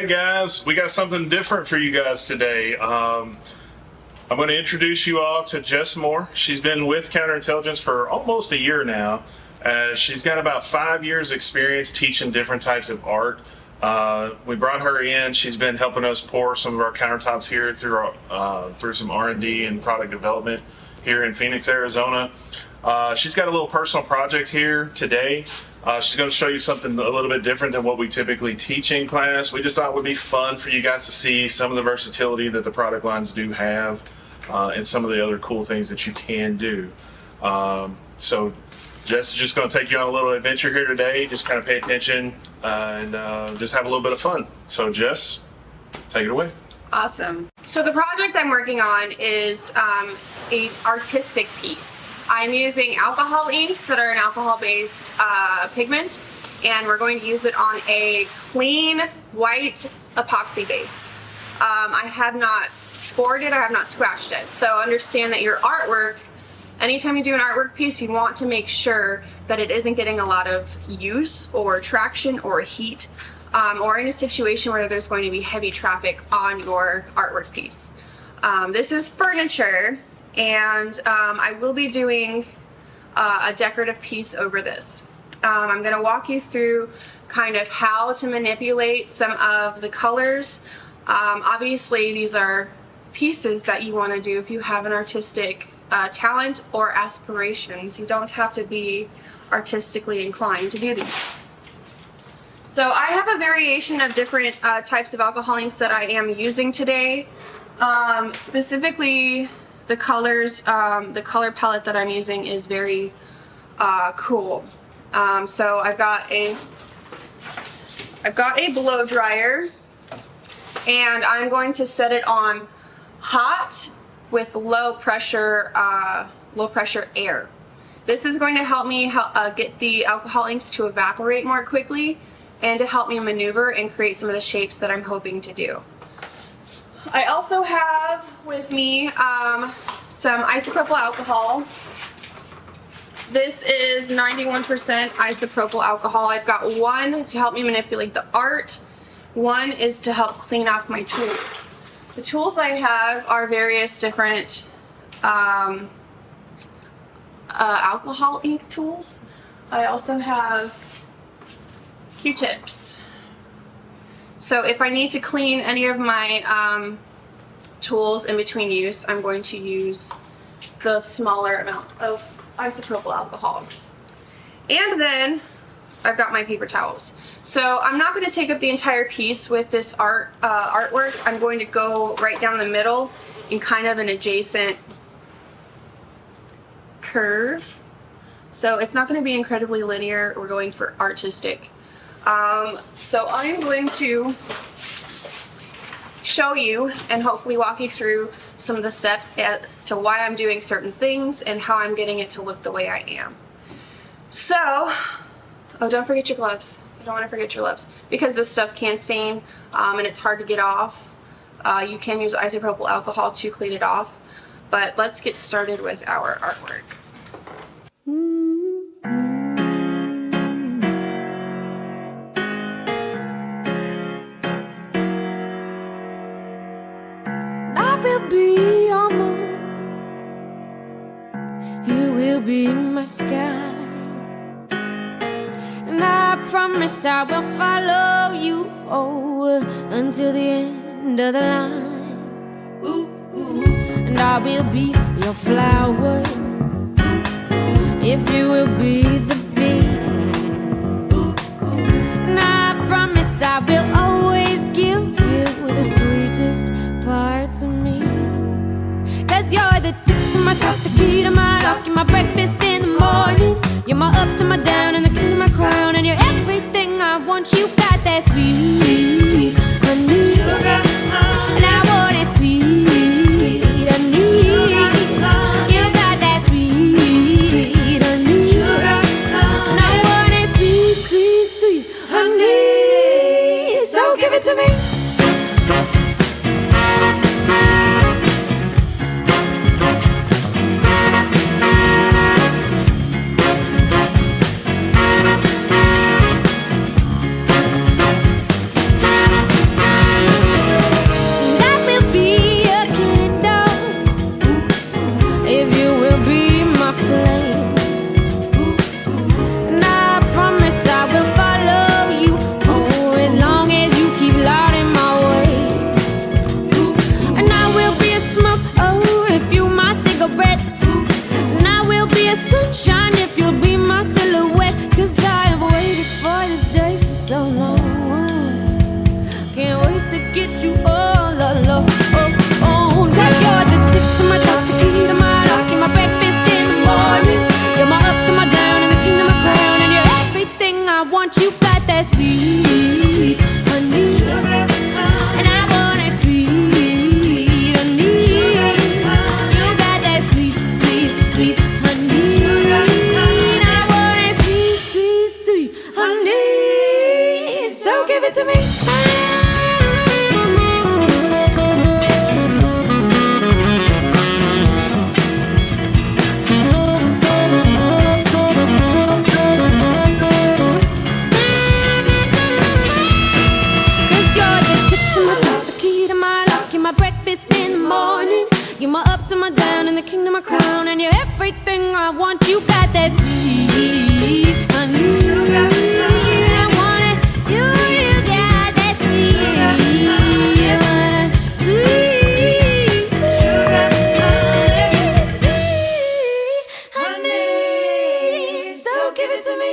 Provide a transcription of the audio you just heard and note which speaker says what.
Speaker 1: right, guys, we got something different for you guys today. I'm going to introduce you all to Jessica Moore. She's been with Counterintelligence for almost a year now. She's got about 5 years experience teaching different types of art. We brought her in. She's been helping us pour some of our countertops here through some R&D and product development here in Phoenix, Arizona. She's got a little personal project here today. She's going to show you something a little bit different than what we typically teach in class. We just thought it would be fun for you guys to see some of the versatility that the product lines do have and some of the other cool things that you can do. So Jess is just going to take you on a little adventure here today. Just kind of pay attention and just have a little bit of fun. So Jess, take it away.
Speaker 2: Awesome. So the project I'm working on is an artistic piece. I'm using alcohol inks that are an alcohol-based pigment, and we're going to use it on a clean white epoxy base. I have not scored it, I have not scratched it. So understand that your artwork, anytime you do an artwork piece, you want to make sure that it isn't getting a lot of use or traction or heat, or in a situation where there's going to be heavy traffic on your artwork piece. This is furniture, and I will be doing a decorative piece over this. I'm going to walk you through kind of how to manipulate some of the colors. Obviously these are pieces that you want to do if you have an artistic talent or aspirations. You don't have to be artistically inclined to do these. So I have a variation of different types of alcohol inks that I am using today. Specifically the colors, the color palette that I'm using is very cool. So I've got a blow dryer, and I'm going to set it on hot with low pressure air. This is going to help me get the alcohol inks to evaporate more quickly and to help me maneuver and create some of the shapes that I'm hoping to do. I also have with me some isopropyl alcohol. This is 91% isopropyl alcohol. I've got one to help me manipulate the art. One is to help clean off my tools. The tools I have are various different alcohol ink tools. I also have Q-tips. So if I need to clean any of my tools in between use, I'm going to use the smaller amount of isopropyl alcohol. And then I've got my paper towels. So I'm not going to take up the entire piece with this artwork. I'm going to go right down the middle in kind of an adjacent curve. So it's not going to be incredibly linear. We're going for artistic. So I'm going to show you and hopefully walk you through some of the steps as to why I'm doing certain things and how I'm getting it to look the way I am. So, oh, don't forget your gloves. You don't want to forget your gloves because this stuff can stain and it's hard to get off. You can use isopropyl alcohol to clean it off, but let's get started with our artwork.
Speaker 3: Be your moon, you will be my sky, and I promise I will follow you until the end of the line. And I will be your flower if you will be the bee, and I promise I will always give you the sweetest parts of me. 'Cause you're the tip to my top, the key to my lock. You're my breakfast in the morning. You're my up to my down and the king of my crown. And you're everything I want. You got that sweet, sweet honey. And I want it sweet, sweet honey. You got that sweet, sweet honey. And I want it sweet, sweet, sweet honey. So give it to me. shine if you'll be my silhouette. 'Cause I have waited for this day for so long. Can't wait to get you all alone. 'Cause you're the tip to my top, the key to my lock, and my breakfast in the morning. You're my up to my down, and the king of my crown, and you're everything I want. You got that sweet honey, and I want it sweet honey. You got that sweet honey, and I want it sweet honey. So give it to me. You're my up to my down and the king of my crown, and you're everything I want. You got that sweet honey. I want it. You got that sweet honey. So give it to me.